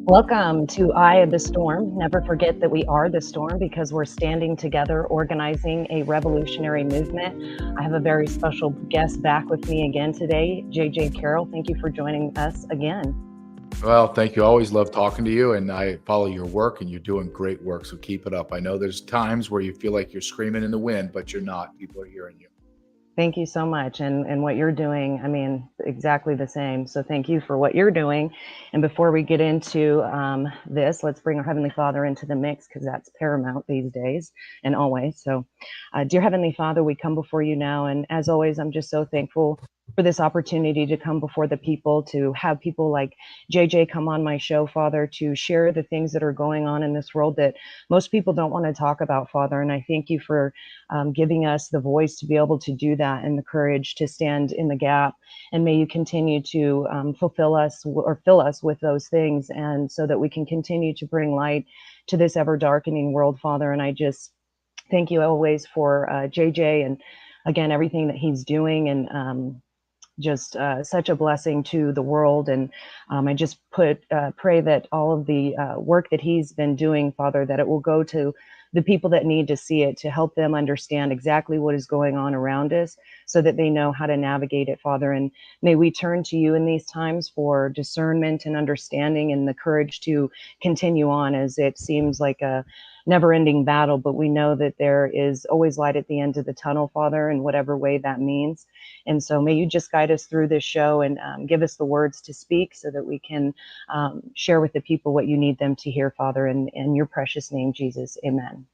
Welcome to Eye of the Storm. Never forget that we are the storm because we're standing together organizing a revolutionary movement. I have a very special guest back with me again today, JJ Carroll. Thank you for joining us again. Well, thank you. I always love talking to you, and I follow your work, and you're doing great work. So keep it up. I know there's times where you feel like you're screaming in the wind, but you're not. People are hearing you. Thank you so much. And what you're doing, I mean, exactly the same. So thank you for what you're doing. And before we get into this, let's bring our Heavenly Father into the mix because that's paramount these days and always. So, dear Heavenly Father, we come before you now. And as always, I'm just so thankful for this opportunity to come before the people, to have people like JJ come on my show, Father, to share the things that are going on in this world that most people don't want to talk about, Father. And I thank you for giving us the voice to be able to do that and the courage to stand in the gap. And may you continue to fulfill us or fill us with those things, and so that we can continue to bring light to this ever darkening world, Father. And I just thank you always for JJ and again everything that he's doing, and just such a blessing to the world. And I just pray that all of the work that he's been doing, Father, that it will go to the people that need to see it, to help them understand exactly what is going on around us so that they know how to navigate it, Father. And may we turn to you in these times for discernment and understanding and the courage to continue on, as it seems like a never-ending battle, but we know that there is always light at the end of the tunnel, Father, in whatever way that means. And so may you just guide us through this show and give us the words to speak so that we can share with the people what you need them to hear, Father, in your precious name, Jesus. Amen.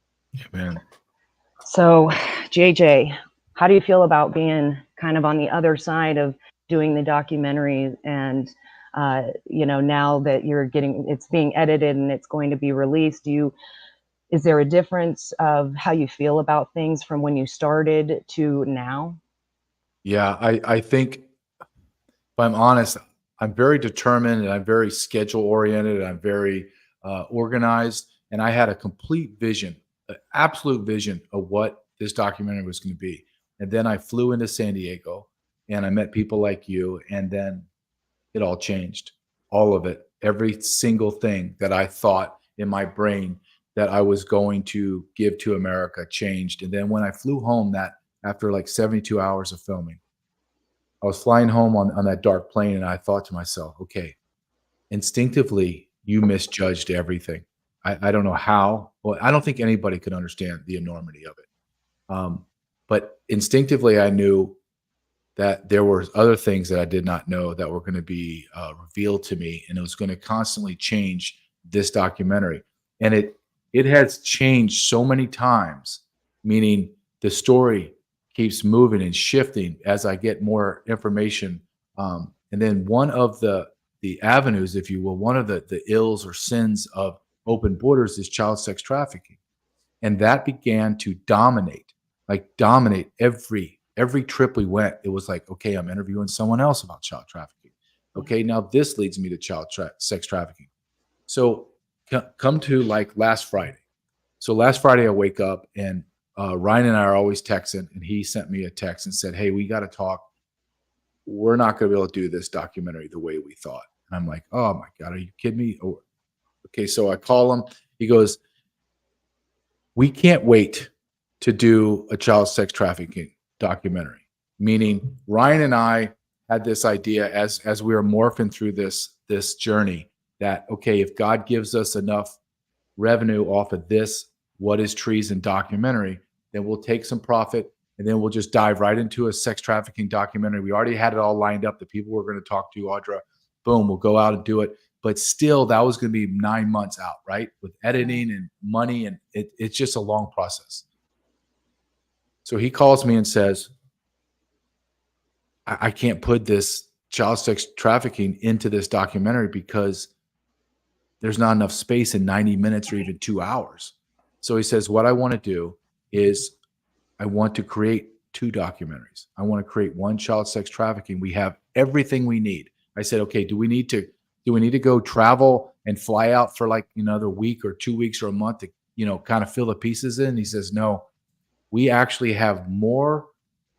Amen. So, JJ, how do you feel about being kind of on the other side of doing the documentary? And, now that it's being edited and it's going to be released, is there a difference of how you feel about things from when you started to now? Yeah, I think if I'm honest, I'm very determined and I'm very schedule oriented and I'm very organized. And I had a complete vision, an absolute vision of what this documentary was going to be. And then I flew into San Diego and I met people like you. And then it all changed. All of it. Every single thing that I thought in my brain that I was going to give to America changed. And then when I flew home, that after like 72 hours of filming, I was flying home on that dark plane and I thought to myself, okay, instinctively, you misjudged everything. I don't know how. Well, I don't think anybody could understand the enormity of it. But instinctively, I knew that there were other things that I did not know that were going to be revealed to me, and it was going to constantly change this documentary. And it has changed so many times, meaning the story keeps moving and shifting as I get more information. And then one of the avenues, if you will, one of the ills or sins of open borders is child sex trafficking. And that began to dominate every trip we went. It was like, okay, I'm interviewing someone else about child trafficking. Okay, now this leads me to sex trafficking. So come to like last Friday. So last Friday I wake up and Ryan and I are always texting, and he sent me a text and said, hey, we got to talk. We're not going to be able to do this documentary the way we thought. And I'm like, oh my God, are you kidding me? Oh, okay, so I call him. He goes, we can't wait to do a child sex trafficking documentary. Meaning Ryan and I had this idea as we were morphing through this journey that, okay, if God gives us enough revenue off of this What is Treason documentary, then we'll take some profit and then we'll just dive right into a sex trafficking documentary. We already had it all lined up. The people we're going to talk to, Audra, boom, we'll go out and do it. But still, that was going to be 9 months out, right? With editing and money, and it's just a long process. So he calls me and says, I can't put this child sex trafficking into this documentary because there's not enough space in 90 minutes or even 2 hours. So he says, what I want to do is I want to create 2 documentaries. I want to create one child sex trafficking. We have everything we need. I said, okay, do we need to go travel and fly out for like another week or 2 weeks or a month to, kind of fill the pieces in? He says, no, we actually have more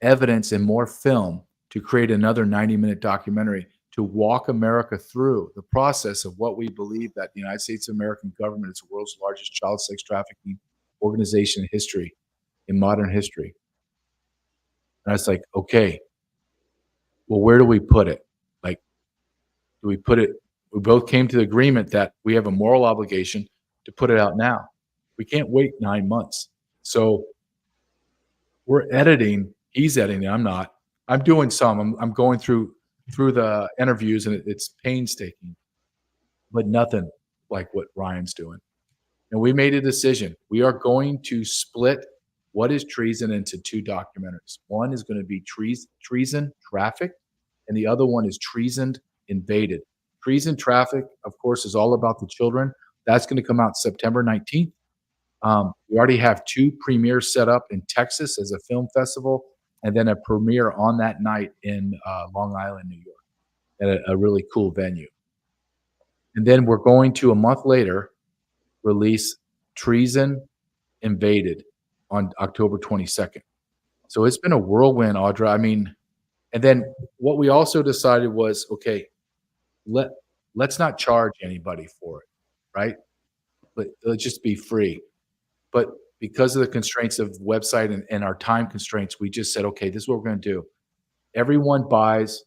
evidence and more film to create another 90-minute documentary to walk America through the process of what we believe that the United States of American government is the world's largest child sex trafficking organization in history, in modern history. And I was like, okay, well, where do we put it? Like, do we put it? We both came to the agreement that we have a moral obligation to put it out now. We can't wait 9 months. So we're editing. He's editing. I'm not. I'm doing some. I'm going through the interviews, and it's painstaking, but nothing like what Ryan's doing. And we made a decision. We are going to split What is Treason into two documentaries. One is going to be Treason Trafficked, and the other one is Treason Invaded. Treason Traffic, of course, is all about the children. That's going to come out September 19th. We already have two premieres set up in Texas as a film festival, and then a premiere on that night in Long Island, New York, at a really cool venue. And then we're going to, a month later, release Treason Invaded on October 22nd. So it's been a whirlwind, Audra. I mean, and then what we also decided was, okay, let's not charge anybody for it, right? Let's just be free. But because of the constraints of the website and our time constraints, we just said, okay, this is what we're going to do. Everyone buys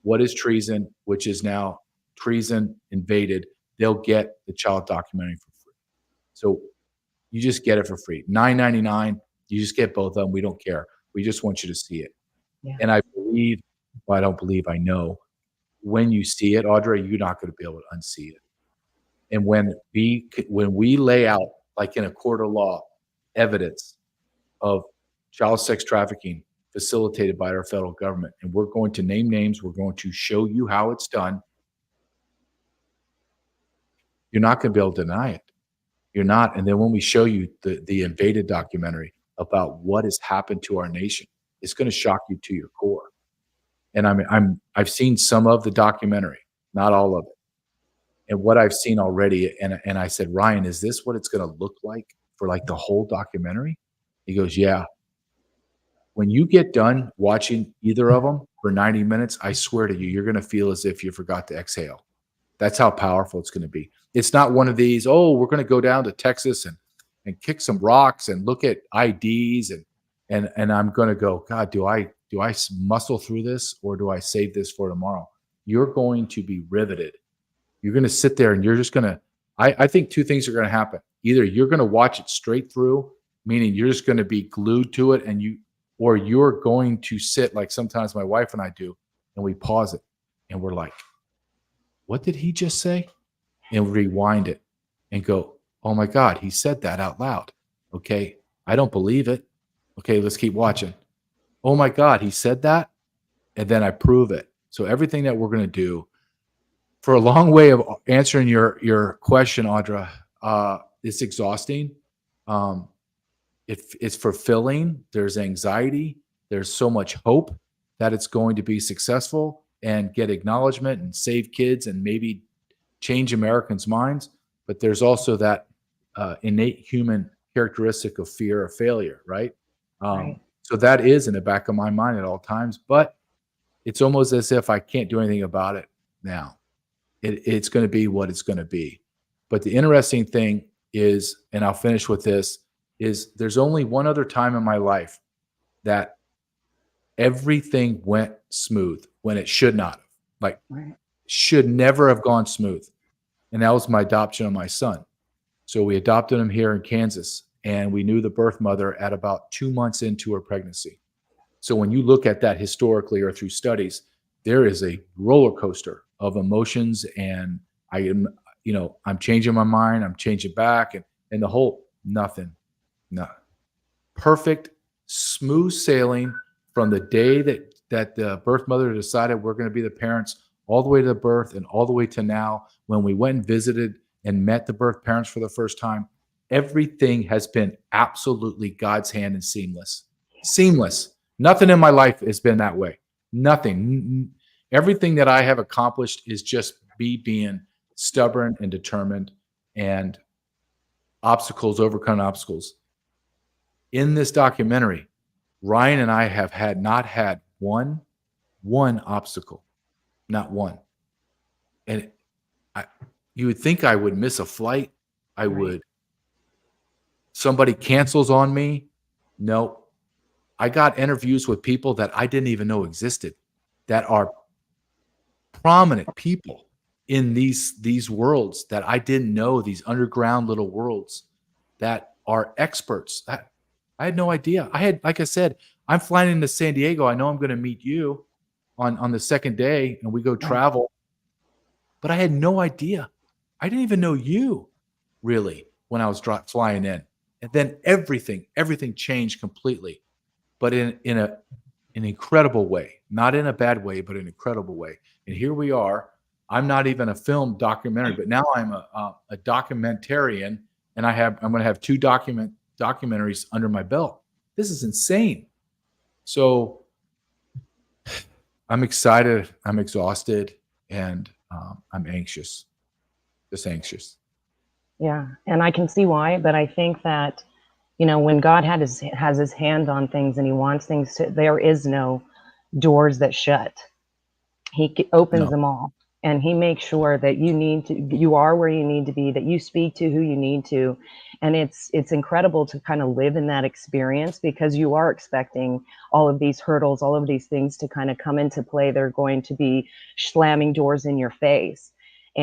What is Treason, which is now Treason Invaded. They'll get the child documentary for free. So you just get it for free. $9.99. You just get both of them. We don't care. We just want you to see it. Yeah. And I believe, well, I don't believe, I know, when you see it, Audrey, you're not going to be able to unsee it. And when we lay out, like in a court of law, evidence of child sex trafficking facilitated by our federal government, and we're going to name names, we're going to show you how it's done, you're not going to be able to deny it. You're not. And then when we show you the Invaded documentary about what has happened to our nation, it's going to shock you to your core. And I've seen some of the documentary, not all of it. And what I've seen already, and I said, Ryan, is this what it's going to look like for like the whole documentary? He goes, yeah. When you get done watching either of them for 90 minutes, I swear to you, you're going to feel as if you forgot to exhale. That's how powerful it's going to be. It's not one of these, oh, we're going to go down to Texas and kick some rocks and look at IDs and I'm going to go, God, do I muscle through this, or do I save this for tomorrow? You're going to be riveted. You're going to sit there and you're just going to, I think two things are going to happen. Either you're going to watch it straight through, meaning you're just going to be glued to it, or you're going to sit like sometimes my wife and I do, and we pause it and we're like, what did he just say? And rewind it and go, oh my God, he said that out loud. Okay, I don't believe it. Okay, let's keep watching. Oh my God, he said that? And then I prove it. So everything that we're going to do, for a long way of answering your question, Audra, it's exhausting. It's fulfilling. There's anxiety. There's so much hope that it's going to be successful and get acknowledgement and save kids and maybe change Americans' minds. But there's also that innate human characteristic of fear of failure, right? Right. So that is in the back of my mind at all times. But it's almost as if I can't do anything about it now. It's going to be what it's going to be. But the interesting thing is, and I'll finish with this, is there's only one other time in my life that everything went smooth when it should not have. Like, Right. should never have gone smooth. And that was my adoption of my son. So we adopted him here in Kansas, and we knew the birth mother at about 2 months into her pregnancy. So when you look at that historically or through studies, there is a roller coaster of emotions, and I'm changing my mind, I'm changing back, and the whole nothing. Perfect, smooth sailing from the day that the birth mother decided we're going to be the parents, all the way to the birth and all the way to now when we went and visited and met the birth parents for the first time. Everything has been absolutely God's hand and seamless. Seamless. Nothing in my life has been that way. Nothing. Everything that I have accomplished is just being stubborn and determined, and overcome obstacles. In this documentary, Ryan and I have not had one obstacle, not one. And you would think I would miss a flight. I Right. would. Somebody cancels on me. No, I got interviews with people that I didn't even know existed, that are prominent people in these worlds that I didn't know, these underground little worlds that are experts. I had no idea. Like I said, I'm flying into San Diego. I know I'm going to meet you on the second day, and we go Right. travel. But I had no idea. I didn't even know you really when I was flying in, and then everything changed completely, but in an incredible way, not in a bad way, but an incredible way. And here we are. I'm not even a film documentary, but now I'm a documentarian, and I'm going to have two documentaries under my belt. This is insane. So I'm excited. I'm exhausted, and I'm anxious. Just anxious. Yeah, and I can see why, but I think that, when God has his hand on things and he wants things to, there is no doors that shut. He opens No, them all, and he makes sure that you are where you need to be, that you speak to who you need to. And it's incredible to kind of live in that experience, because you are expecting all of these hurdles, all of these things to kind of come into play. They're going to be slamming doors in your face.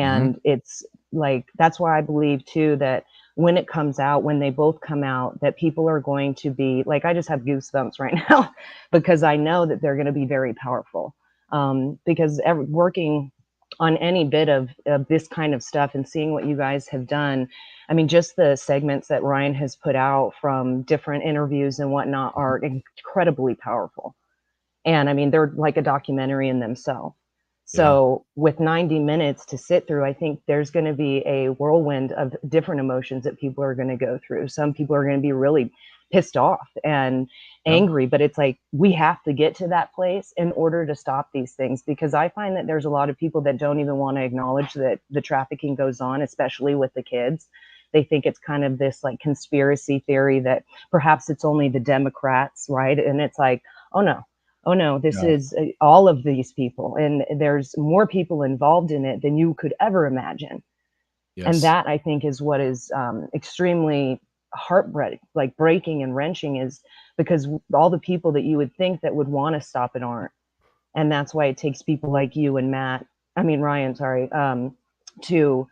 hmm And it's like, that's why I believe too that when it comes out, when they both come out, that people are going to be like, I just have goosebumps right now because I know that they're going to be very powerful. Because working on any bit of this kind of stuff and seeing what you guys have done, I mean, just the segments that Ryan has put out from different interviews and whatnot are incredibly powerful. And I mean, they're like a documentary in themselves. yeah, So with 90 minutes to sit through, I think there's going to be a whirlwind of different emotions that people are going to go through. Some people are going to be really pissed off and yeah, angry, but it's like we have to get to that place in order to stop these things, because I find that there's a lot of people that don't even want to acknowledge that the trafficking goes on, especially with the kids. They think it's kind of this like conspiracy theory that perhaps it's only the Democrats, right? And it's like, oh no, oh no, this no, is all of these people, and there's more people involved in it than you could ever imagine. And yes, that, I think, is what is extremely heartbreaking, like breaking and wrenching, is because all the people that you would think that would want to stop it aren't. And that's why it takes people like you and Ryan, sorry, to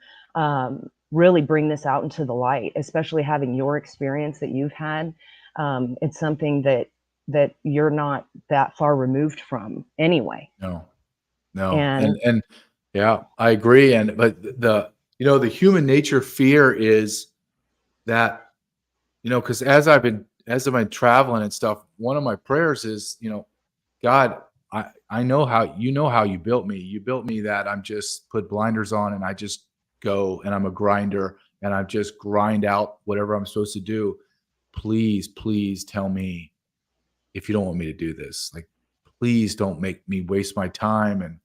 really bring this out into the light, especially having your experience that you've had. It's something that you're not that far removed from anyway. no, no, And and yeah, I agree. And but the human nature fear is that, because as I've been traveling and stuff, one of my prayers is, God, I know how you built me. You built me that I'm just put blinders on and I just go, and I'm a grinder, and I just grind out whatever I'm supposed to do. Please, please tell me if you don't want me to do this. Like, please don't make me waste my time and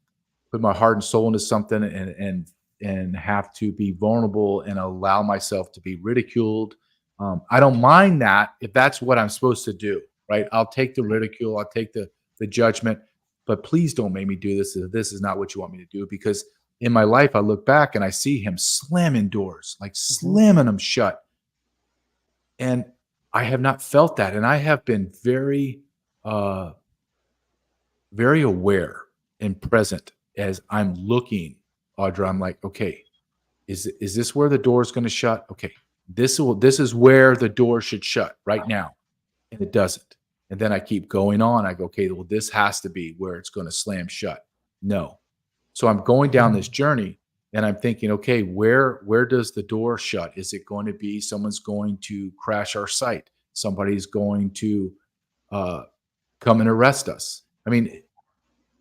put my heart and soul into something, and have to be vulnerable and allow myself to be ridiculed. I don't mind that if that's what I'm supposed to do, right? I'll take the ridicule, I'll take the judgment, but please don't make me do this if this is not what you want me to do. Because in my life, I look back and I see him slamming doors, like mhm, slamming them shut, and I have not felt that, and I have been uh, very aware and present as I'm looking, Audra. I'm like, okay, is this where the door is going to shut? Okay, this is where the door should shut right now, and it doesn't. And then I keep going on. I go, okay, well, this has to be where it's going to slam shut. No, so I'm going down this journey, and I'm thinking, okay, where does the door shut? Is it going to be someone's going to crash our site? Somebody's going to uh, come and arrest us. I mean,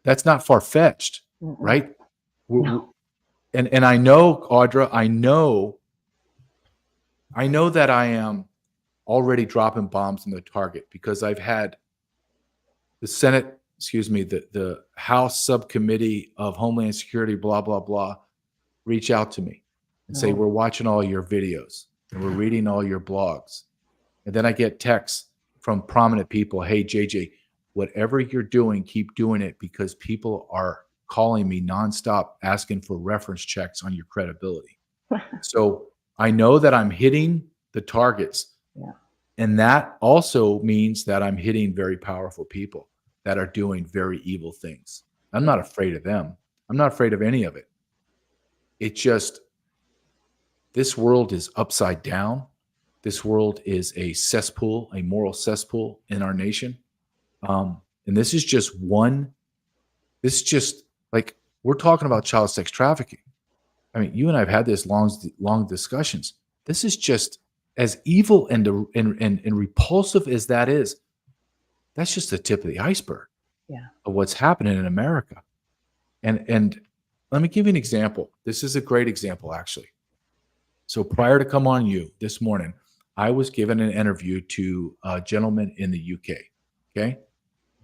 that's not far fetched, mm-mm, right? We're, no, we're- and I know, Audra, I know that I am already dropping bombs on the target, because I've had the Senate, excuse me, the House Subcommittee of Homeland Security, blah blah blah, reach out to me and say, no, we're watching all your videos and we're reading all your blogs. And then I get texts from prominent people. Hey, JJ, whatever you're doing, keep doing it, because people are calling me nonstop asking for reference checks on your credibility. So I know that I'm hitting the targets. Yeah. And that also means that I'm hitting very powerful people that are doing very evil things. I'm not afraid of them. I'm not afraid of any of it. It just, this world is upside down. This world is a cesspool, a moral cesspool in our nation. And this is just one, this is just like, we're talking about child sex trafficking. I mean, you and I have had this long discussions. This is just as evil and repulsive as that is. That's just the tip of the iceberg of what's happening in America. And let me give you an example. This is a great example, actually. So prior to come on you this morning, I was given an interview to a gentleman in the UK. Okay.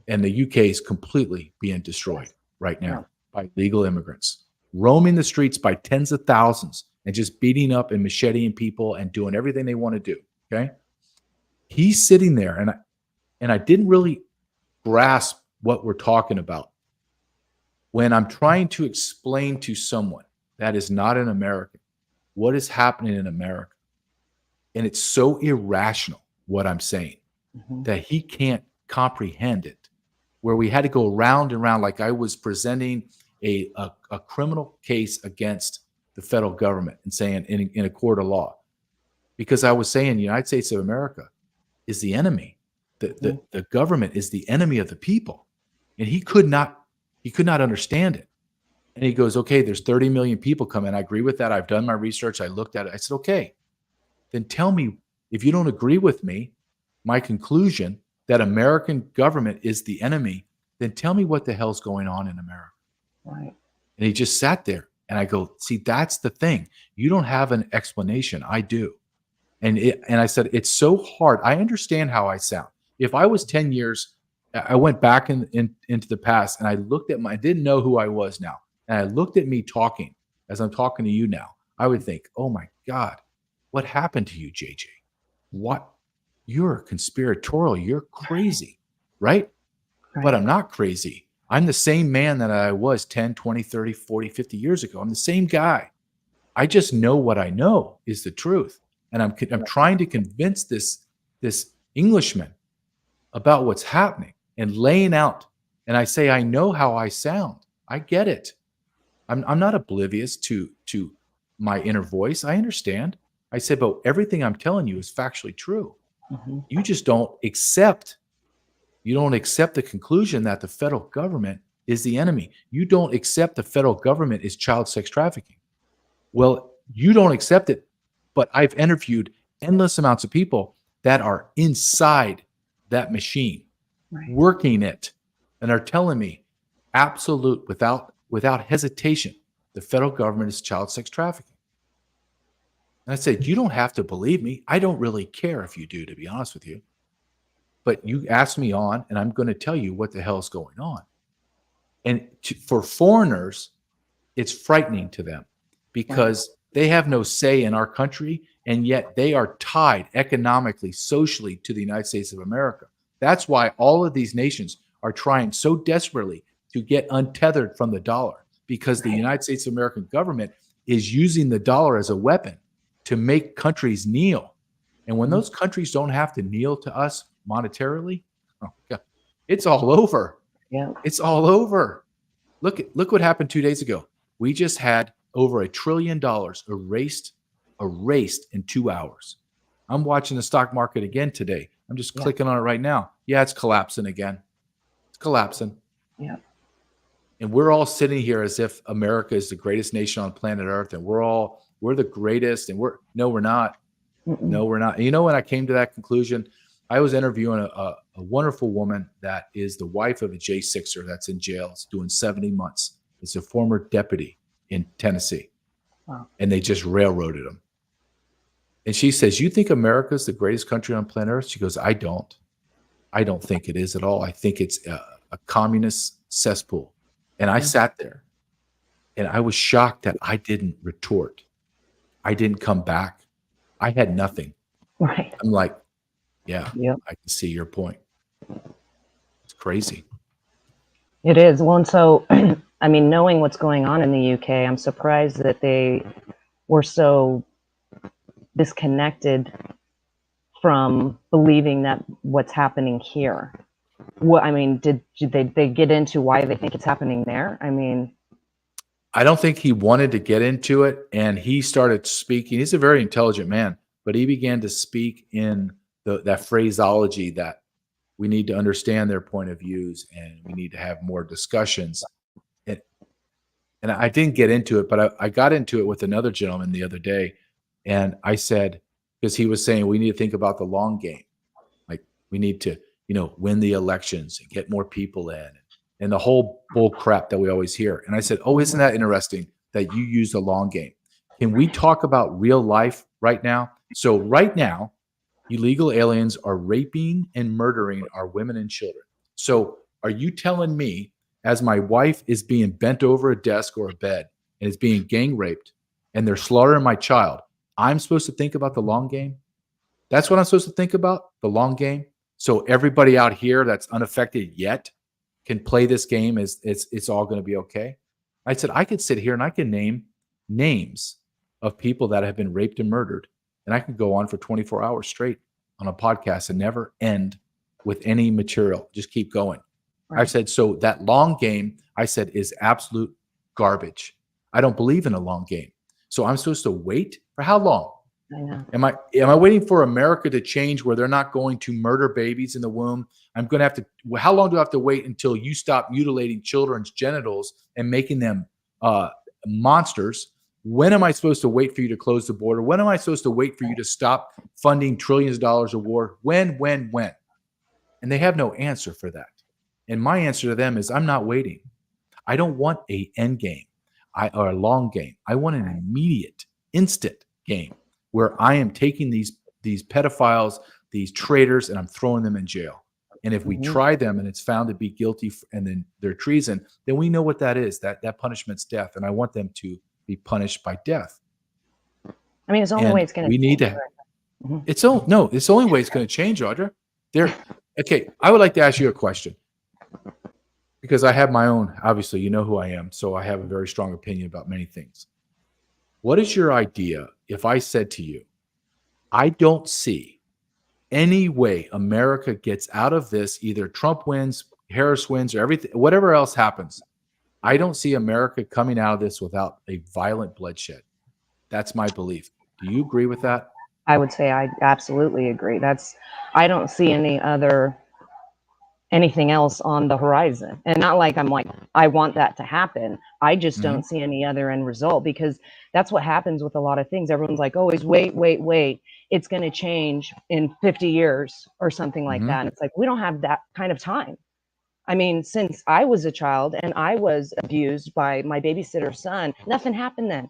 And the UK is completely being destroyed right now by illegal immigrants, roaming the streets by tens of thousands and just beating up and macheting people and doing everything they want to do. Okay. He's sitting there and I didn't really grasp what we're talking about. When I'm trying to explain to someone that is not an American what is happening in America, and it's so irrational what I'm saying that he can't comprehend it, where we had to go round and round like I was presenting a criminal case against the federal government and saying in a court of law, because I was saying the United States of America is the enemy. The government is the enemy of the people. And he could not understand it. And he goes, okay, there's 30 million people coming. I agree with that. I've done my research. I looked at it. I said, okay, then tell me, if you don't agree with me, my conclusion that American government is the enemy, then tell me what the hell's going on in America. Right. And he just sat there. And I go, see, that's the thing. You don't have an explanation. I do. And I said, it's so hard. I understand how I sound. If I was 10 years, I went back into the past and I looked at I didn't know who I was now. And I looked at me talking as I'm talking to you now. I would think, oh my God, what happened to you, JJ? What? You're conspiratorial. You're crazy, right? But I'm not crazy. I'm the same man that I was 10, 20, 30, 40, 50 years ago. I'm the same guy. I just know what I know is the truth. And I'm trying to convince this Englishman about what's happening and laying out. And I say, I know how I sound. I get it. I'm not oblivious to my inner voice. I understand. I say, but everything I'm telling you is factually true. You just don't accept. You don't accept the conclusion that the federal government is the enemy. You don't accept the federal government is child sex trafficking. Well, you don't accept it, but I've interviewed endless amounts of people that are inside that machine, working it, and are telling me absolute, without hesitation, the federal government is child sex trafficking. And I said, you don't have to believe me. I don't really care if you do, to be honest with you. But you asked me on, and I'm going to tell you what the hell is going on. And for foreigners, it's frightening to them because they have no say in our country, and yet they are tied economically, socially to the United States of America. That's why all of these nations are trying so desperately to get untethered from the dollar, because the United States of American government is using the dollar as a weapon to make countries kneel. And when those countries don't have to kneel to us monetarily, oh God, it's all over. Yeah. It's all over. Look what happened 2 days ago. We just had over $1 trillion erased in 2 hours. I'm watching the stock market again today. I'm just clicking on it right now. Yeah, it's collapsing again. It's collapsing. Yeah. And we're all sitting here as if America is the greatest nation on planet Earth, and we're the greatest, and we're not. No, we're not. And you know, when I came to that conclusion, I was interviewing a wonderful woman that is the wife of a J6er that's in jail. It's doing 70 months. It's a former deputy in Tennessee. Wow. And they just railroaded him. And she says, you think America's the greatest country on planet Earth? She goes, I don't think it is at all. I think it's a communist cesspool. And I sat there and I was shocked that I didn't retort. I didn't come back. I had nothing. Right. I'm like, yeah, I can see your point. It's crazy. It is. Well, and so I mean, knowing what's going on in the UK, I'm surprised that they were so disconnected from believing that what's happening here. What I mean, did they get into why they think it's happening there? I mean, I don't think he wanted to get into it, and he started speaking. He's a very intelligent man, but he began to speak in that phraseology that we need to understand their point of views and we need to have more discussions. And, and I didn't get into it, but I got into it with another gentleman the other day. And I said, because he was saying we need to think about the long game. Like we need to, win the elections and get more people in and the whole bull crap that we always hear. And I said, oh, isn't that interesting that you use the long game? Can we talk about real life right now? So right now, illegal aliens are raping and murdering our women and children. So are you telling me, as my wife is being bent over a desk or a bed and is being gang raped and they're slaughtering my child, I'm supposed to think about the long game? That's what I'm supposed to think about, the long game? So everybody out here that's unaffected yet can play this game as it's all going to be okay? I said, I could sit here and I can name names of people that have been raped and murdered, and I could go on for 24 hours straight on a podcast and never end with any material. Just keep going. Right. I said, so that long game, I said, is absolute garbage. I don't believe in a long game. So I'm supposed to wait for how long? I know. Am I waiting for America to change where they're not going to murder babies in the womb? I'm going to have to. How long do I have to wait until you stop mutilating children's genitals and making them monsters? When am I supposed to wait for you to close the border? When am I supposed to wait for you to stop funding trillions of dollars of war? When? And they have no answer for that. And my answer to them is, I'm not waiting. I don't want an end game or a long game. I want an immediate, instant game where I am taking these pedophiles, these traitors, and I'm throwing them in jail. And if we try them and it's found to be guilty and then they're treason, then we know what that is. That punishment's death. And I want them to be punished by death. I mean, it's the only way it's going to change. We need to. It's the only way it's going to change, Audra. Okay, I would like to ask you a question because I have my own. Obviously, you know who I am, so I have a very strong opinion about many things. What is your idea if I said to you, I don't see any way America gets out of this, either Trump wins, Harris wins, or everything, whatever else happens. I don't see America coming out of this without a violent bloodshed. That's my belief. Do you agree with that? I would say I absolutely agree. I don't see anything else on the horizon. And not like I'm like, I want that to happen. I just don't see any other end result, because that's what happens with a lot of things. Everyone's like, always wait. It's going to change in 50 years or something like that. And it's like, we don't have that kind of time. I mean, since I was a child and I was abused by my babysitter's son, nothing happened then.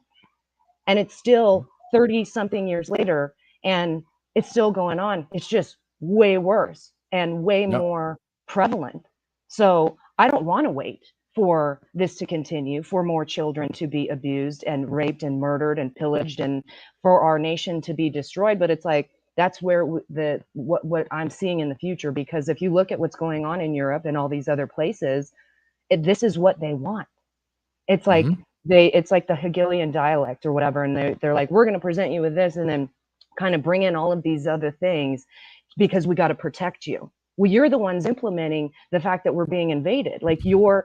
And it's still 30 something years later and it's still going on. It's just way worse and way more prevalent. So I don't want to wait for this to continue, for more children to be abused and raped and murdered and pillaged, and for our nation to be destroyed. But it's like, that's where what I'm seeing in the future, because if you look at what's going on in Europe and all these other places, this is what they want. It's like it's like the Hegelian dialect or whatever, and they're like, we're going to present you with this, and then kind of bring in all of these other things because we got to protect you. Well, you're the ones implementing the fact that we're being invaded. Like you're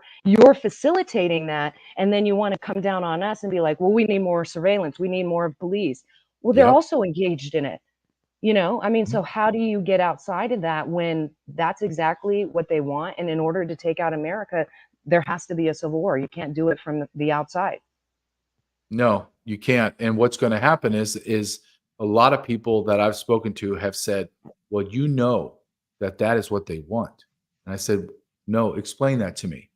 facilitating that, and then you want to come down on us and be like, well, we need more surveillance, we need more police. Well, they're also engaged in it. I mean, so how do you get outside of that when that's exactly what they want? And in order to take out America, there has to be a civil war. You can't do it from the outside. No, you can't. And what's going to happen is a lot of people that I've spoken to have said, well, that is what they want. And I said, no, explain that to me.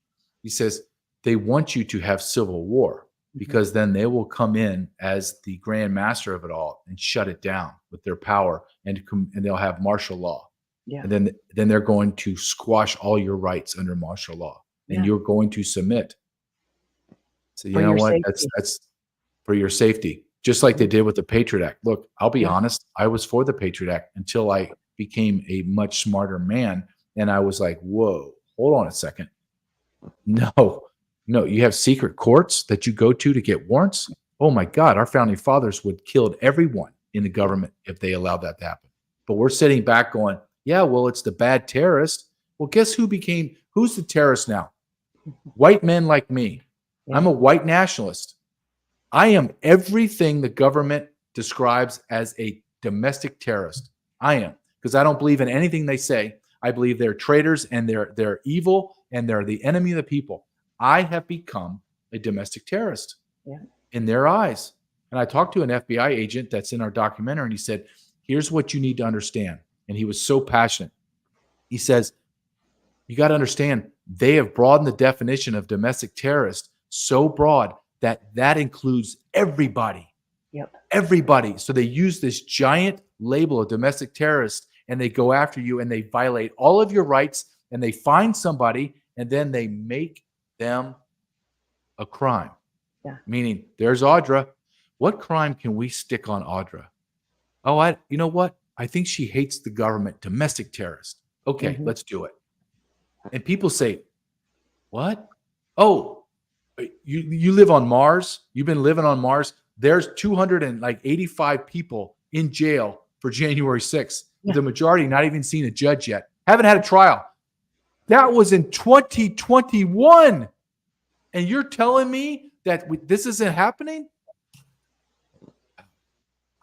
He says, they want you to have civil war because then they will come in as the grand master of it all and shut it down with their power, and they'll have martial law. Yeah. And then they're going to squash all your rights under martial law, and you're going to submit. So you know what? Safety. That's for your safety, just like they did with the Patriot Act. Look, I'll be honest. I was for the Patriot Act until I became a much smarter man. And I was like, whoa, hold on a second. No, No, you have secret courts that you go to get warrants. Oh my God, our founding fathers would kill everyone in the government if they allowed that to happen. But we're sitting back going, yeah, well, it's the bad terrorist. Well, guess who's the terrorist now? White men like me. Yeah. I'm a white nationalist. I am everything the government describes as a domestic terrorist. I am, because I don't believe in anything they say. I believe they're traitors and they're evil and they're the enemy of the people. I have become a domestic terrorist in their eyes. And I talked to an FBI agent that's in our documentary, and he said, here's what you need to understand. And he was so passionate. He says, you got to understand, they have broadened the definition of domestic terrorist so broad that includes everybody. Yep. Everybody. So they use this giant label of domestic terrorist, and they go after you and they violate all of your rights, and they find somebody and then they make them a crime. Yeah. Meaning, there's Audra. What crime can we stick on Audra? Oh, you know what? I think she hates the government, domestic terrorist. Okay, let's do it. And people say, what? Oh, you live on Mars? You've been living on Mars? There's 285 people in jail for January 6th. Yeah. The majority not even seen a judge yet. Haven't had a trial. That was in 2021. And you're telling me that this isn't happening?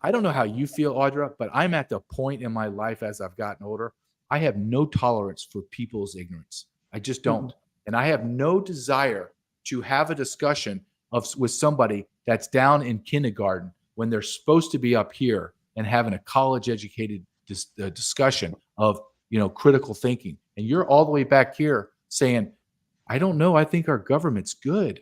I don't know how you feel, Audra, but I'm at the point in my life as I've gotten older, I have no tolerance for people's ignorance. I just don't. And I have no desire to have a discussion with somebody that's down in kindergarten when they're supposed to be up here and having a college-educated discussion of, critical thinking. And you're all the way back here saying, I don't know. I think our government's good.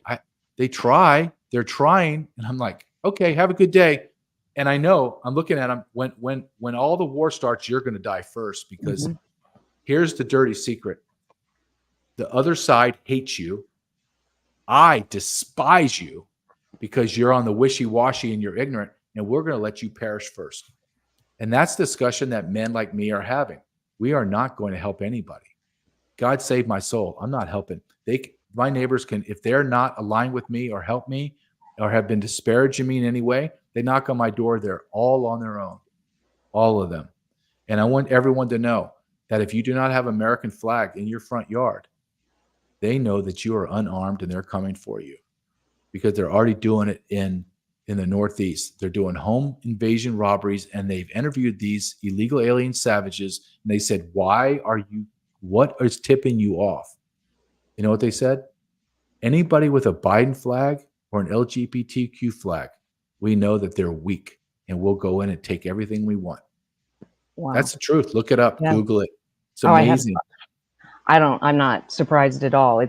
They're trying. And I'm like, okay, have a good day. And I know I'm looking at them when all the war starts, you're going to die first, because here's the dirty secret. The other side hates you. I despise you because you're on the wishy-washy and you're ignorant, and we're going to let you perish first. And that's the discussion that men like me are having. We are not going to help anybody. God save my soul. I'm not helping. My neighbors can, if they're not aligned with me or help me or have been disparaging me in any way, they knock on my door. They're all on their own, all of them. And I want everyone to know that if you do not have American flag in your front yard, they know that you are unarmed and they're coming for you, because they're already doing it in the Northeast. They're doing home invasion robberies, and they've interviewed these illegal alien savages. And they said, what is tipping you off? You know what they said? Anybody with a Biden flag or an LGBTQ flag, we know that they're weak, and we'll go in and take everything we want. Wow. That's the truth. Look it up. Yeah. Google it. It's amazing. I'm not surprised at all.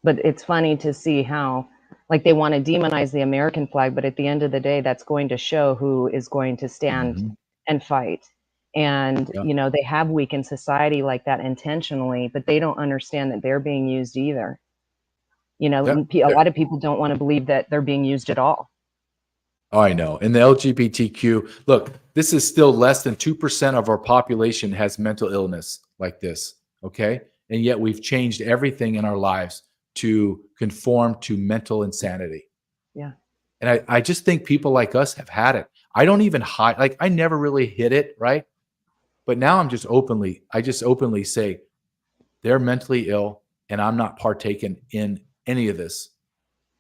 But it's funny to see how, like, they want to demonize the American flag, but at the end of the day, that's going to show who is going to stand and fight. And, they have weakened society like that intentionally, but they don't understand that they're being used either. A lot of people don't want to believe that they're being used at all. Oh, I know. And the LGBTQ, look, this is still less than 2% of our population has mental illness like this. Okay. And yet we've changed everything in our lives to conform to mental insanity. Yeah. And I just think people like us have had it. I don't even hide. Like, I never really hid it. Right. But now I just openly say they're mentally ill, and I'm not partaking in any of this.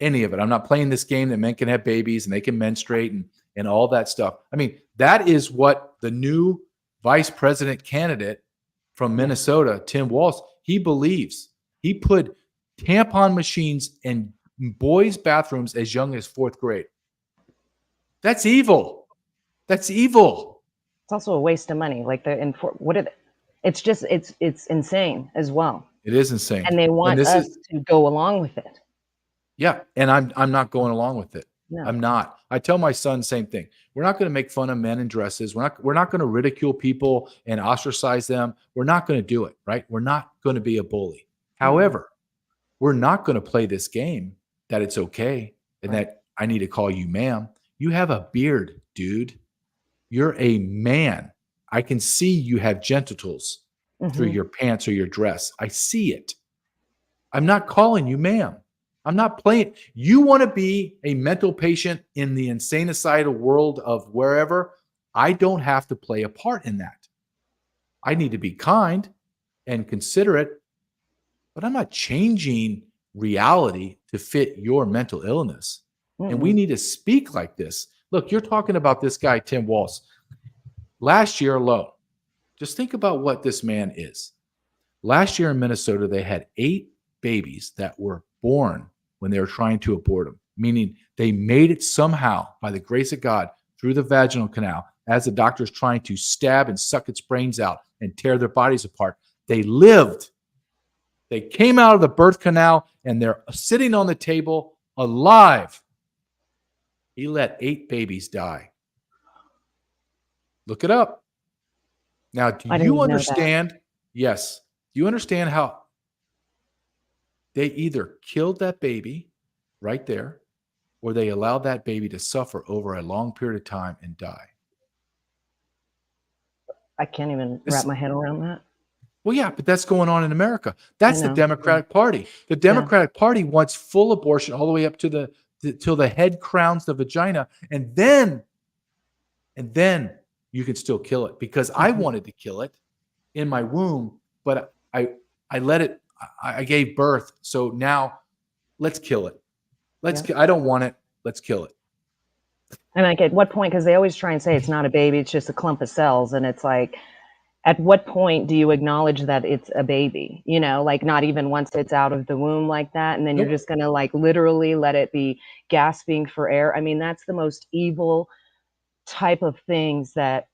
Any of it. I'm not playing this game that men can have babies and they can menstruate and all that stuff. I mean, that is what the new vice president candidate from Minnesota, Tim Walz, he believes. He put tampon machines in boys' bathrooms as young as 4th grade. That's evil. That's evil. It's also a waste of money. Like, it's insane as well. It is insane. And they want us to go along with it. Yeah, and I'm not going along with it. No. I'm not. I tell my son the same thing. We're not going to make fun of men in dresses. We're not going to ridicule people and ostracize them. We're not going to do it, right? We're not going to be a bully. However, we're not going to play this game that it's okay and that I need to call you ma'am. You have a beard, dude. You're a man. I can see you have genitals through your pants or your dress. I see it. I'm not calling you ma'am. I'm not playing. You want to be a mental patient in the insane asylum world of wherever. I don't have to play a part in that. I need to be kind and considerate, but I'm not changing reality to fit your mental illness. And we Mm-mm. need to speak like this. Look, you're talking about this guy, Tim Walsh. Last year alone, just think about what this man is. Last year in Minnesota, they had 8 babies that were born when they were trying to abort them, meaning they made it somehow by the grace of God through the vaginal canal as the doctor's trying to stab and suck its brains out and tear their bodies apart. They lived. They came out of the birth canal and they're sitting on the table alive. He let 8 babies die. Look it up. Now, do I didn't you even know that. understand? Yes. Do you understand how they either killed that baby right there or they allowed that baby to suffer over a long period of time and die? I can't even wrap This, my head around that. well, yeah, but that's going on in America. I That's the know. Yeah. Democratic Party. The Yeah. Democratic Party wants full abortion all the way up to till the head crowns the vagina, and then you can still kill it, because I Mm-hmm. wanted to kill it in my womb, but I let it. I gave birth, so now let's kill it. Yeah. I don't want it. Let's kill it. And like, at what point? Because they always try and say it's not a baby; it's just a clump of cells, and it's like, at what point do you acknowledge that it's a baby? You know, like not even once it's out of the womb like that, and then you're Nope. just gonna like literally let it be gasping for air. I mean, that's the most evil type of things that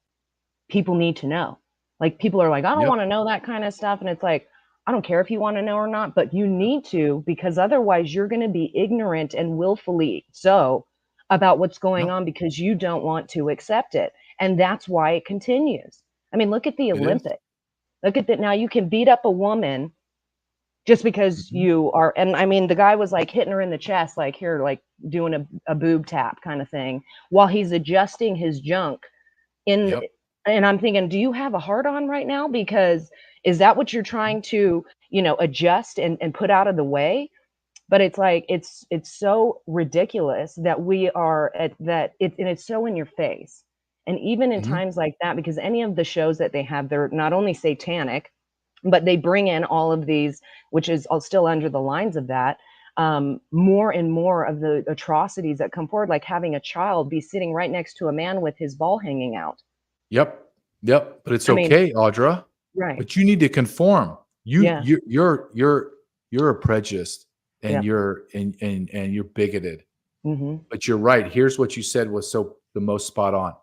people need to know. Like people are like, I don't Yep. want to know that kind of stuff. And it's like, I don't care if you want to know or not, but you need to, because otherwise you're going to be ignorant and willfully so about what's going Yep. on because you don't want to accept it. And that's why it continues. I mean, look at the It is. Olympics. Look at that. Now you can beat up a woman just because Mhm. you are. And I mean, the guy was like hitting her in the chest, like here, like doing a boob tap kind of thing while he's adjusting his junk in. Yep. And I'm thinking, do you have a heart on right now? Because is that what you're trying to, adjust and put out of the way? But it's like it's so ridiculous that we are at that it and it's so in your face. And even in Mhm. times like that, because any of the shows that they have, they're not only satanic, but they bring in all of these, which is all still under the lines of that, more and more of the atrocities that come forward, like having a child be sitting right next to a man with his ball hanging out. Yep. Yep. But it's I mean, okay, Audra. right. But you need to conform. You Yeah. you you're a prejudiced, and Yeah. and you're bigoted. Mhm. But you're right. Here's what you said was so the most spot on.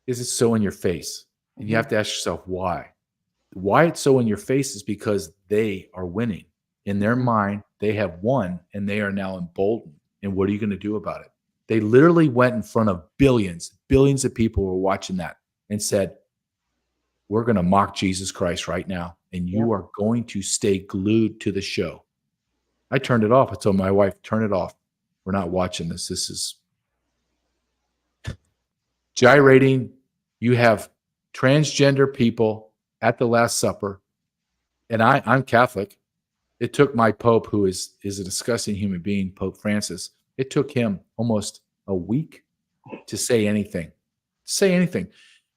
Is it so in your face? And you Mhm. have to ask yourself why. Why it's so in your face is because they are winning. In their Mhm. mind, they have won and they are now emboldened. And what are you going to do about it? They literally went in front of billions of people were watching that and said, we're going to mock Jesus Christ right now. And Yep. you are going to stay glued to the show. I turned it off. I told my wife, turn it off. We're not watching this. This is gyrating. You have transgender people at the Last Supper. And I'm Catholic. It took my Pope, who is a disgusting human being, Pope Francis, it took him almost a week to say anything. Say anything.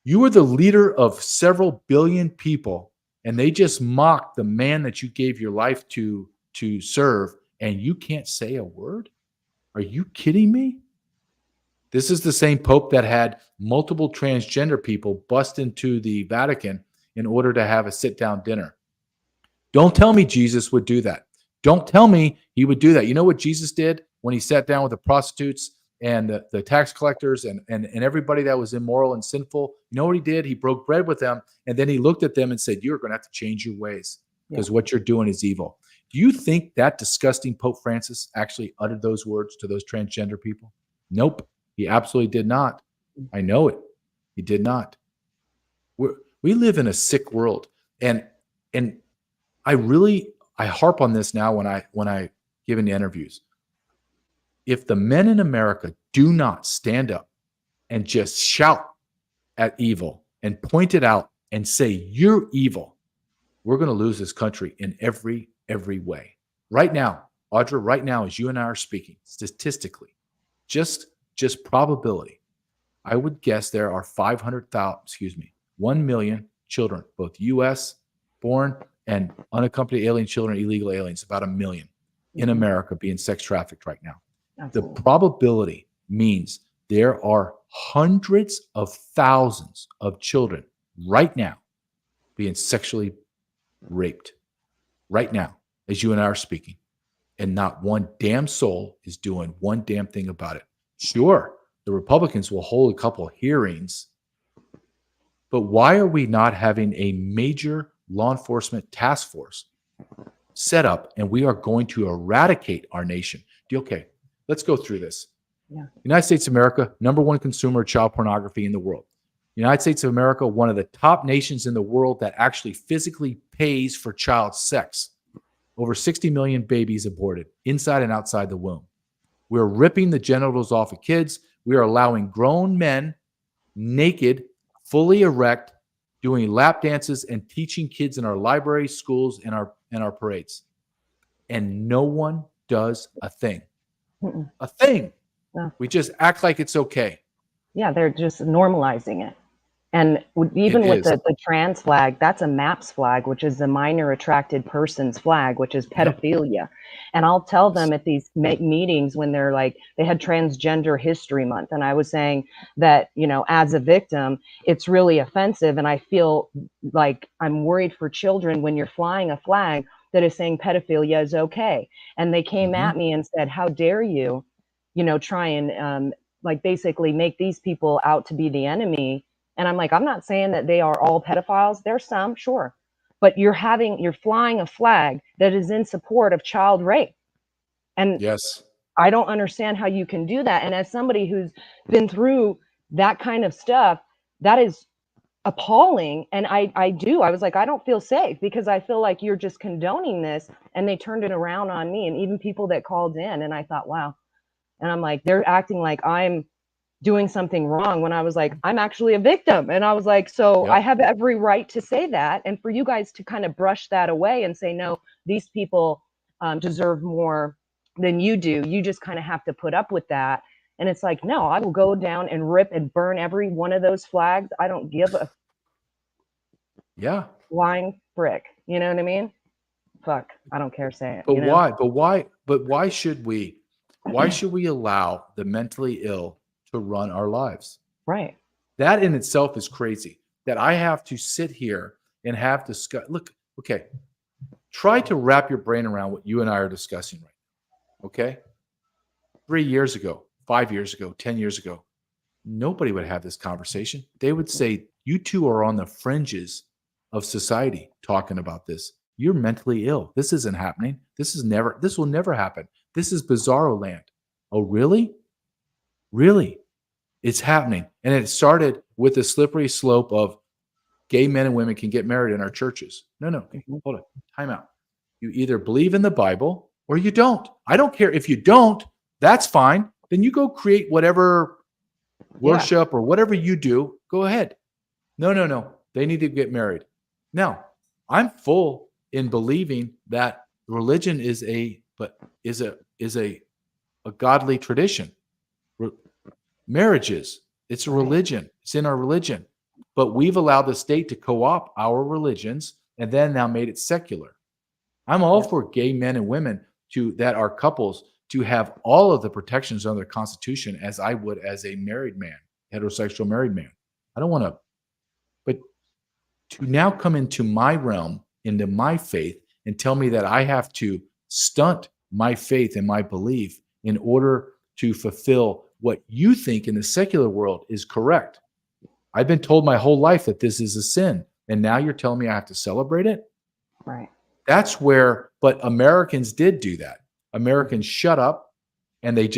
You are the leader of several billion people, and they just mocked the man that you gave your life to serve, and you can't say a word? Are you kidding me? This is the same Pope that had multiple transgender people bust into the Vatican in order to have a sit down dinner. Don't tell me Jesus would do that. Don't tell me he would do that. You know what Jesus did when he sat down with the prostitutes and the tax collectors and everybody that was immoral and sinful? You know what he did? He broke bread with them, and then he looked at them and said, you're going to have to change your ways Yeah. because what you're doing is evil. Do you think that disgusting Pope Francis actually uttered those words to those transgender people? Nope. He absolutely did not. I know it. He did not. We live in a sick world. And I harp on this now when I give in interviews. If the men in America do not stand up and just shout at evil and point it out and say you're evil, we're going to lose this country in every way. Right now, Audra, right now, as you and I are speaking, statistically, just probability, I would guess there are 1 million children, both U.S. born and unaccompanied alien children, illegal aliens, about 1 million in America being sex trafficked right now. Absolutely. The probability means there are hundreds of thousands of children right now being sexually raped right now, as you and I are speaking. And not one damn soul is doing one damn thing about it. Sure, the Republicans will hold a couple of hearings, but why are we not having a major law enforcement task force set up and we are going to eradicate our nation? Okay, let's go through this. Yeah. United States of America, #1 consumer of child pornography in the world. United States of America, one of the top nations in the world that actually physically pays for child sex. Over 60 million babies aborted inside and outside the womb. We're ripping the genitals off of kids. We are allowing grown men naked, fully erect, doing lap dances and teaching kids in our libraries, schools, and our parades. And no one does a thing. Mm-mm. A thing. No. We just act like it's okay. Yeah, they're just normalizing it. And even with the trans flag, that's a MAPS flag, which is the minor attracted persons flag, which is pedophilia. Yep. And I'll tell them at these meetings when they're like, they had Transgender History Month. And I was saying that, you know, as a victim, it's really offensive. And I feel like I'm worried for children when you're flying a flag that is saying pedophilia is okay. And they came at me and said, how dare you, you know, try and like basically make these people out to be the enemy. And I'm like, I'm not saying that they are all pedophiles. There's some, sure. But you're flying a flag that is in support of child rape. And yes, I don't understand how you can do that. And as somebody who's been through that kind of stuff, that is appalling. And I was like, I don't feel safe because I feel like you're just condoning this. And they turned it around on me and even people that called in. And I thought, wow. And I'm like, they're acting like I'm doing something wrong when I was like, I'm actually a victim. And I was like, so I have every right to say that. And for you guys to kind of brush that away and say, no, these people deserve more than you do. You just kind of have to put up with that. And it's like, no, I will go down and rip and burn every one of those flags. I don't give a flying frick. You know what I mean? Fuck, I don't care, say it. But you know? why should we allow the mentally ill to run our lives? Right. That in itself is crazy, that I have to sit here and have discuss. Look, okay, try to wrap your brain around what you and I are discussing right now. Okay, 3 years ago, 5 years ago, 10 years ago, nobody would have this conversation. They would say, you two are on the fringes of society talking about this. You're mentally ill. This isn't happening. This will never happen. This is bizarro land. Oh, really? Really? It's happening. And it started with the slippery slope of gay men and women can get married in our churches. No, hold on. Time out. You either believe in the Bible or you don't. I don't care if you don't. That's fine. Then you go create whatever worship or whatever you do. Go ahead. No. They need to get married. Now, I'm full in believing that religion is a godly tradition. Marriages, it's a religion. It's in our religion. But we've allowed the state to co-opt our religions and then now made it secular. I'm all for gay men and women that are couples to have all of the protections under the Constitution as I would as a married man, heterosexual married man. I don't want to, but to now come into my realm, into my faith, and tell me that I have to stunt my faith and my belief in order to fulfill what you think in the secular world is correct. I've been told my whole life that this is a sin. And now you're telling me I have to celebrate it? Right. That's where, but Americans did do that. Americans shut up and they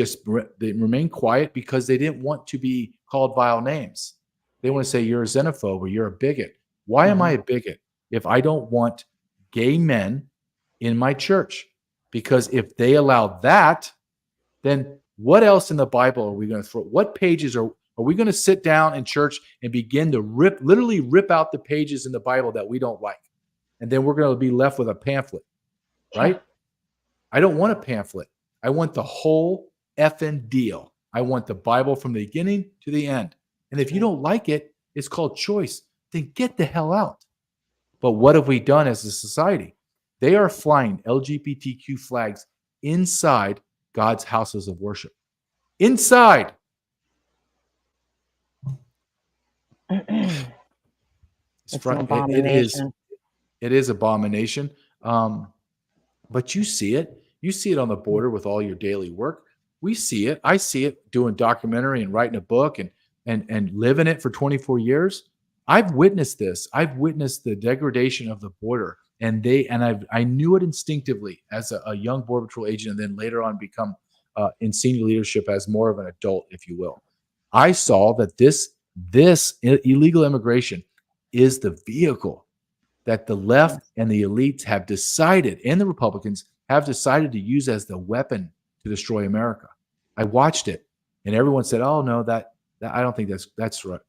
remain quiet because they didn't want to be called vile names. They want to say you're a xenophobe or you're a bigot. Why am I a bigot if I don't want gay men in my church? Because if they allow that, then what else in the Bible are we going to throw? What pages are we going to sit down in church and begin to literally rip out the pages in the Bible that we don't like? And then we're going to be left with a pamphlet, right? I don't want a pamphlet. I want the whole effing deal. I want the Bible from the beginning to the end. And if you don't like it, it's called choice. Then get the hell out. But what have we done as a society? They are flying LGBTQ flags inside God's houses of worship. Inside. It's an abomination. It is abomination. But you see it. You see it on the border with all your daily work. We see it. I see it doing documentary and writing a book and living it for 24 years. I've witnessed this. I've witnessed the degradation of the border, and I knew it instinctively as a young Border Patrol agent, and then later on become in senior leadership as more of an adult, if you will. I saw that this illegal immigration is the vehicle that the left and the elites have decided, and the Republicans have decided to use as the weapon to destroy America. I watched it, and everyone said, "Oh no, that I don't think that's right." Okay.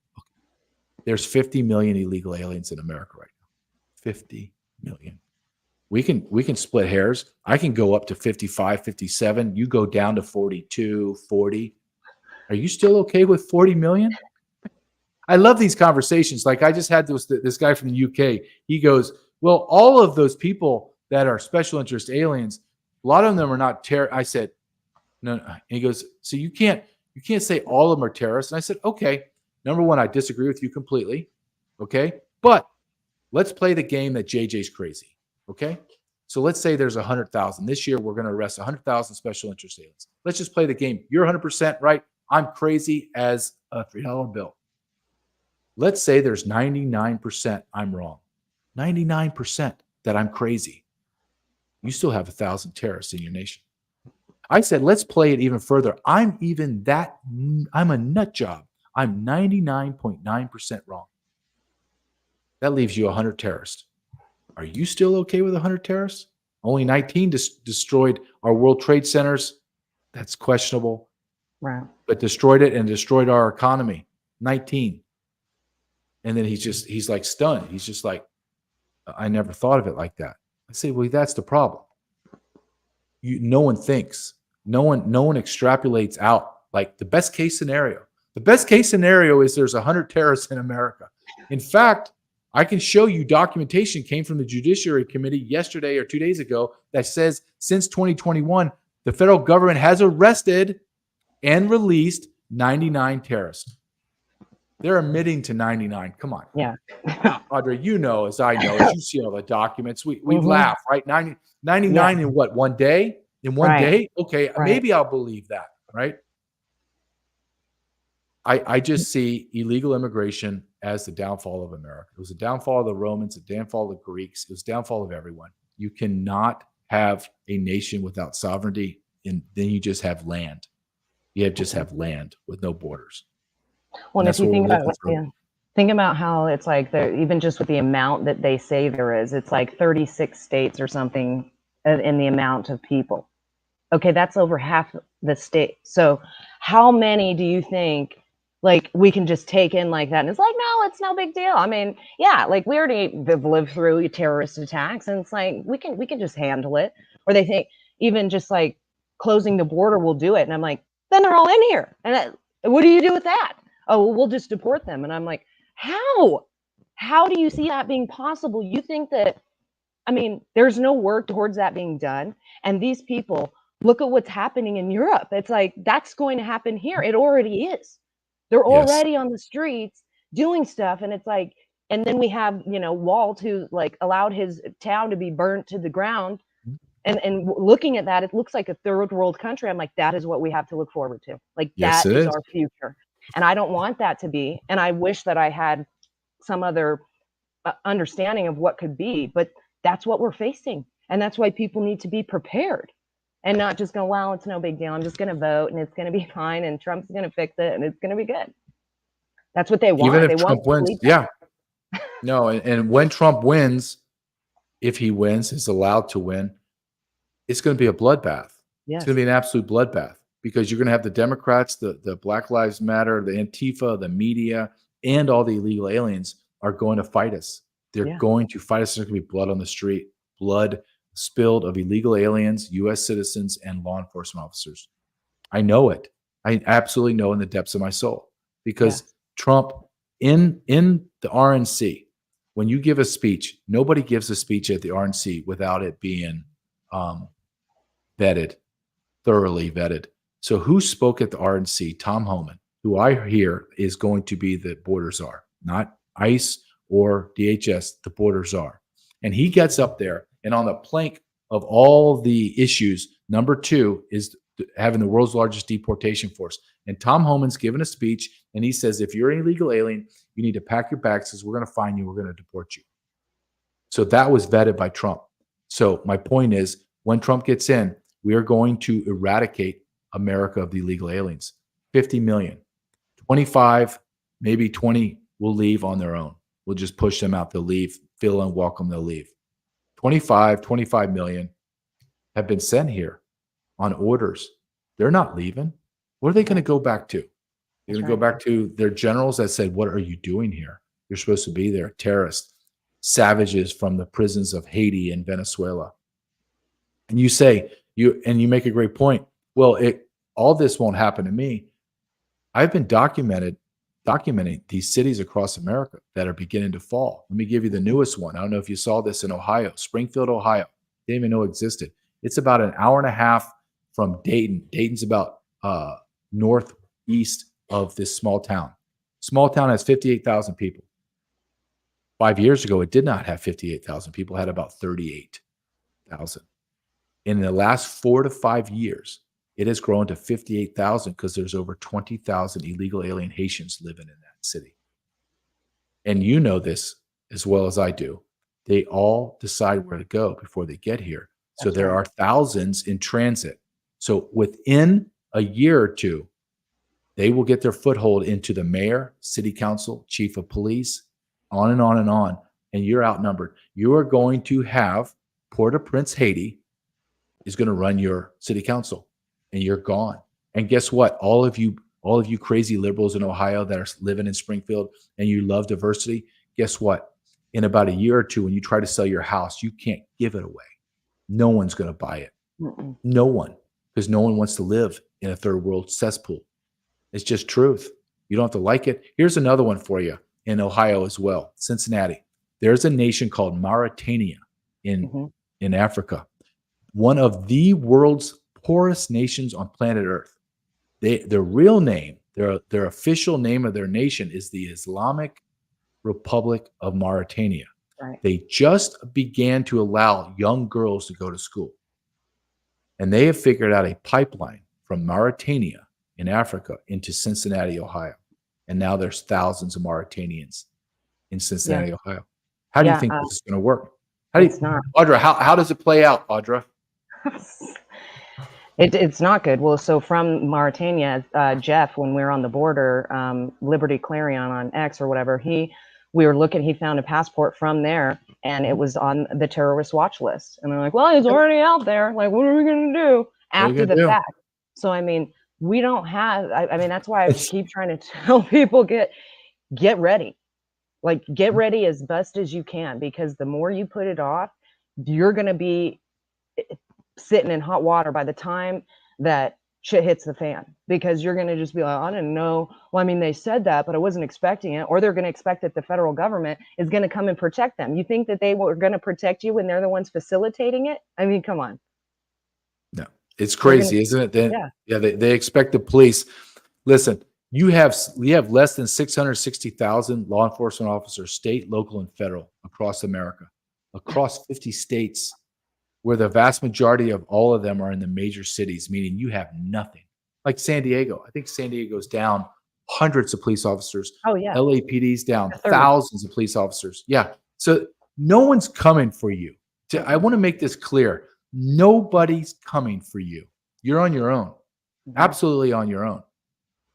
There's 50 million illegal aliens in America right now. 50 million. We can split hairs. I can go up to 55, 57. You go down to 42, 40. Are you still okay with 40 million? I love these conversations. Like I just had this guy from the UK. He goes, well, all of those people that are special interest aliens, a lot of them are not terror. I said, no. And he goes, so you can't say all of them are terrorists. And I said, okay, number one, I disagree with you completely. Okay. But let's play the game that JJ's crazy. Okay. So let's say there's 100,000. This year, we're going to arrest 100,000 special interest aliens. Let's just play the game. You're 100% right. I'm crazy as a $3 bill. Let's say there's 99% I'm wrong. 99% that I'm crazy. You still have 1,000 terrorists in your nation. I said, let's play it even further. I'm a nut job. I'm 99.9% wrong. That leaves you 100 terrorists. Are you still okay with 100 terrorists? Only 19 destroyed our World Trade Centers. That's questionable. Right. But destroyed it and destroyed our economy. 19. And then he's like stunned. He's just like, I never thought of it like that. I say, well, that's the problem. No one thinks. No one extrapolates out like the best case scenario. The best case scenario is there's 100 terrorists in America. In fact, I can show you documentation came from the Judiciary Committee yesterday or 2 days ago that says since 2021, the federal government has arrested and released 99 terrorists. They're admitting to 99. Come on. Yeah. Audrey, you know, as I know, as you see all the documents, we laugh, right? 99 in what, one day? In one day? Okay, maybe I'll believe that, right? I just see illegal immigration as the downfall of America. It was the downfall of the Romans, the downfall of the Greeks. It was the downfall of everyone. You cannot have a nation without sovereignty, and then you just have land. You just have land with no borders. Well, and if you think about how it's like even just with the amount that they say there is, it's like 36 states or something in the amount of people. Okay, that's over half the state. So how many do you think like we can just take in like that? And it's like, no, it's no big deal. I mean, yeah, like we already have lived through terrorist attacks, and it's like we can just handle it. Or they think even just like closing the border will do it. And I'm like, then they're all in here. And what do you do with that? Oh, well, we'll just deport them. And I'm like, how? How do you see that being possible? You think that, I mean, there's no work towards that being done. And these people, look at what's happening in Europe. It's like, that's going to happen here. It already is. They're already on the streets doing stuff. And it's like, and then we have, Walt, who like allowed his town to be burnt to the ground. And looking at that, it looks like a third world country. I'm like, that is what we have to look forward to. Like, that is our future. And I don't want that to be. And I wish that I had some other understanding of what could be. But that's what we're facing. And that's why people need to be prepared and not just go, well, it's no big deal. I'm just going to vote and it's going to be fine. And Trump's going to fix it and it's going to be good. That's what they want. Even if Trump wins. Yeah. No. And when Trump wins, if he wins, is allowed to win, it's going to be a bloodbath. Yes. It's going to be an absolute bloodbath. Because you're going to have the Democrats, the Black Lives Matter, the Antifa, the media, and all the illegal aliens are going to fight us. They're going to fight us. There's going to be blood on the street, blood spilled of illegal aliens, U.S. citizens, and law enforcement officers. I know it. I absolutely know in the depths of my soul because Yes. Trump in the RNC, when you give a speech, nobody gives a speech at the RNC without it being um, vetted, thoroughly vetted. So who spoke at the RNC? Tom Homan, who I hear is going to be the border czar, not ICE or DHS, the border czar. And he gets up there, and on the plank of all the issues, number 2 is having the world's largest deportation force. And Tom Homan's given a speech, and he says, if you're an illegal alien, you need to pack your bags because we're going to find you, we're going to deport you. So that was vetted by Trump. So my point is, when Trump gets in, we are going to eradicate America of the illegal aliens. 50 million, 25, maybe 20 will leave on their own. We'll just push them out. They'll leave, feel unwelcome, they'll leave. 25 million have been sent here on orders. They're not leaving. What are they going to go back to? They're going to go back to their generals that said, what are you doing here? You're supposed to be there. Terrorists, savages from the prisons of Haiti and Venezuela. And you say, you make a great point. Well, all this won't happen to me. I've been documenting these cities across America that are beginning to fall. Let me give you the newest one. I don't know if you saw this in Ohio, Springfield, Ohio. Didn't even know it existed. It's about an hour and a half from Dayton. Dayton's about northeast of this small town. Small town has 58,000 people. 5 years ago, it did not have 58,000 people. It had about 38,000. In the last 4 to 5 years, it has grown to 58,000 because there's over 20,000 illegal alien Haitians living in that city. And you know this as well as I do. They all decide where to go before they get here. So there are thousands in transit. So within a year or two, they will get their foothold into the mayor, city council, chief of police, on and on and on. And you're outnumbered. You are going to have Port-au-Prince, Haiti, is going to run your city council, and you're gone. And guess what? All of you crazy liberals in Ohio that are living in Springfield and you love diversity, guess what? In about a year or two, when you try to sell your house, you can't give it away. No one's going to buy it. No one, because no one wants to live in a third world cesspool. It's just truth. You don't have to like it. Here's another one for you in Ohio as well, Cincinnati. There's a nation called Mauritania in Africa. One of the world's poorest nations on planet Earth. Their real name, their official name of their nation is the Islamic Republic of Mauritania. Right. They just began to allow young girls to go to school. And they have figured out a pipeline from Mauritania in Africa into Cincinnati, Ohio. And now there's thousands of Mauritanians in Cincinnati, Ohio. How do you think this is going to work? Not. Audra, how does it play out, Audra? It's not good. Well, so from Mauritania, Jeff, when we were on the border, Liberty Clarion on X or whatever, he found a passport from there and it was on the terrorist watch list. And they're like, well, he's already out there. Like, what are we going to do after the fact? So, I mean, we don't have, I mean, that's why I keep trying to tell people, get ready. Like, get ready as best as you can, because the more you put it off, you're going to be sitting in hot water by the time that shit hits the fan, because you're going to just be like, I didn't know. Well, I mean, they said that, but I wasn't expecting it. Or they're going to expect that the federal government is going to come and protect them. You think that they were going to protect you when they're the ones facilitating it? I mean, come on. No, it's crazy, isn't it? They expect the police. Listen, we have less than 660,000 law enforcement officers, state, local, and federal, across America, across 50 states, where the vast majority of all of them are in the major cities, meaning you have nothing. Like San Diego. I think San Diego's down hundreds of police officers. Oh, yeah. LAPD's down thousands of police officers. Yeah. So no one's coming for you. I want to make this clear. Nobody's coming for you. You're on your own. Absolutely on your own.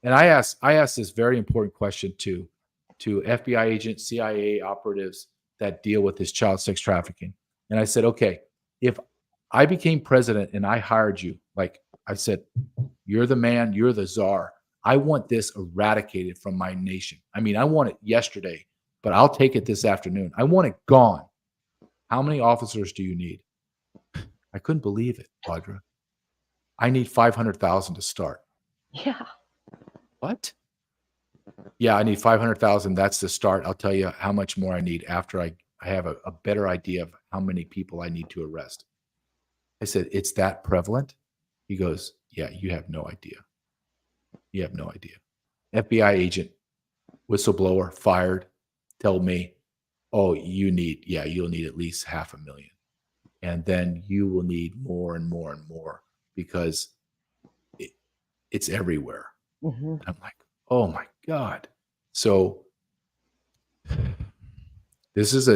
And I asked this very important question to FBI agents, CIA operatives that deal with this child sex trafficking. And I said, okay, if I became president and I hired you, like I said, you're the man, you're the czar. I want this eradicated from my nation. I mean, I want it yesterday, but I'll take it this afternoon. I want it gone. How many officers do you need? I couldn't believe it, Audra. I need 500,000 to start. Yeah. What? Yeah, I need 500,000. That's the start. I'll tell you how much more I need after I have a better idea of how many people I need to arrest. I said, it's that prevalent? He goes, yeah, you have no idea. You have no idea. FBI agent, whistleblower, fired, told me, oh, you'll need at least 500,000. And then you will need more and more and more because it's everywhere. Mm-hmm. I'm like, oh my God. So this is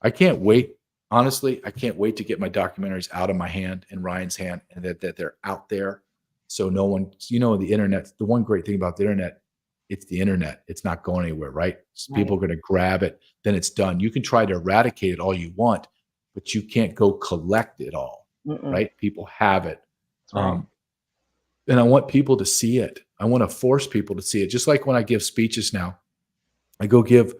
I can't wait. Honestly, I can't wait to get my documentaries out of my hand and Ryan's hand and that they're out there. So no one, the internet, the one great thing about the internet, it's the internet. It's not going anywhere, right? So people are going to grab it, then it's done. You can try to eradicate it all you want, but you can't go collect it all, right? People have it. Right. And I want people to see it. I want to force people to see it. Just like when I give speeches now, I go give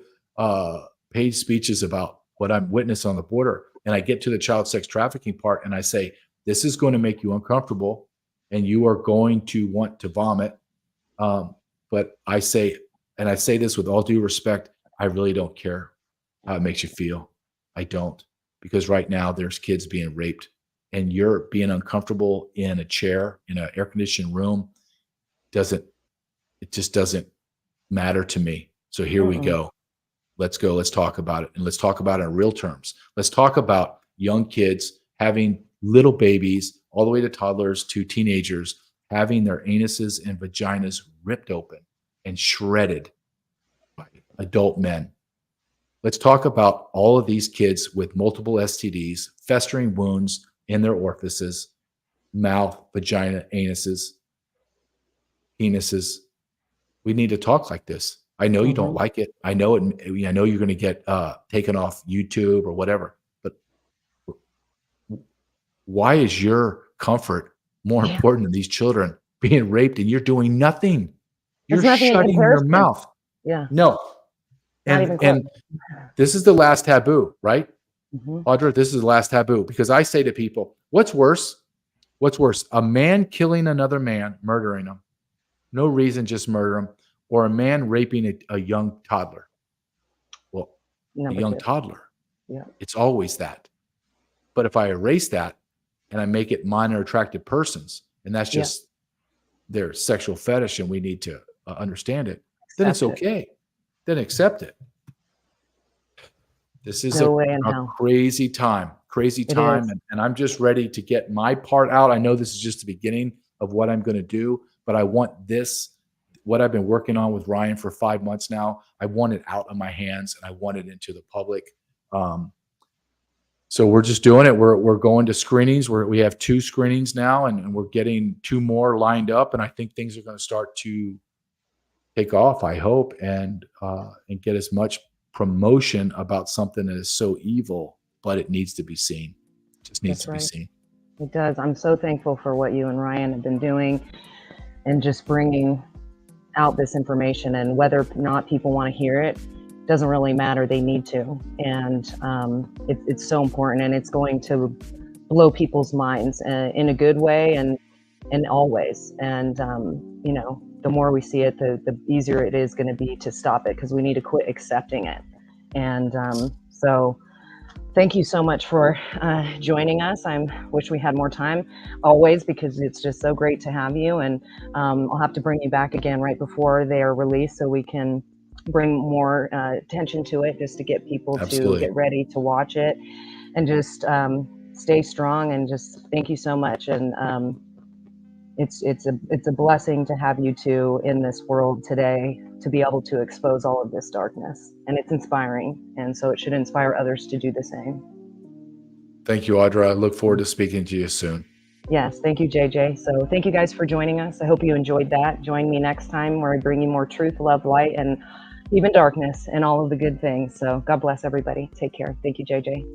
paid speeches about what I'm witnessing on the border. And I get to the child sex trafficking part and I say, this is going to make you uncomfortable and you are going to want to vomit. But I say this with all due respect, I really don't care how it makes you feel. I don't, because right now there's kids being raped and you're being uncomfortable in a chair in an air conditioned room. It just doesn't matter to me. So here we go. Let's go. Let's talk about it. And let's talk about it in real terms. Let's talk about young kids having little babies, all the way to toddlers to teenagers, having their anuses and vaginas ripped open and shredded by adult men. Let's talk about all of these kids with multiple STDs, festering wounds in their orifices, mouth, vagina, anuses, penises. We need to talk like this. I know you don't like it. I know it. I know you're going to get taken off YouTube or whatever. But why is your comfort more important than these children being raped and you're doing nothing? You're shutting your mouth. Yeah. No. And this is the last taboo, right? Audra, this is the last taboo because I say to people, what's worse? What's worse? A man killing another man, murdering him. No reason, just murder him. Or a man raping a young toddler. Well, a young toddler. Yeah. It's always that. But if I erase that and I make it minor attracted persons, and that's just their sexual fetish and we need to understand it, then it's okay. Then accept it. This is a crazy time, and I'm just ready to get my part out. I know this is just the beginning of what I'm going to do, but I want what I've been working on with Ryan for 5 months now, I want it out of my hands and I want it into the public. So we're just doing it. We're going to screenings. We have 2 screenings now, and we're getting 2 more lined up. And I think things are going to start to take off, I hope, and get as much promotion about something that is so evil, but it needs to be seen. It just needs to be seen. It does. I'm so thankful for what you and Ryan have been doing and just bringing out this information, and whether or not people want to hear it doesn't really matter. They need to, and it's so important, and it's going to blow people's minds in a good way and always. And the more we see it, the easier it is going to be to stop it, because we need to quit accepting it. And so thank you so much for joining us. I wish we had more time always, because it's just so great to have you. And I'll have to bring you back again right before they are released so we can bring more attention to it, just to get people to get ready to watch it, and just stay strong. And just thank you so much. And it's a blessing to have you two in this world today, to be able to expose all of this darkness, and it's inspiring, and so it should inspire others to do the same. Thank you, Audra. I look forward to speaking to you soon. Yes, thank you, JJ. So thank you guys for joining us. I hope you enjoyed that. Join me next time where I bring you more truth, love, light, and even darkness, and all of the good things. So God bless everybody. Take care. Thank you, JJ.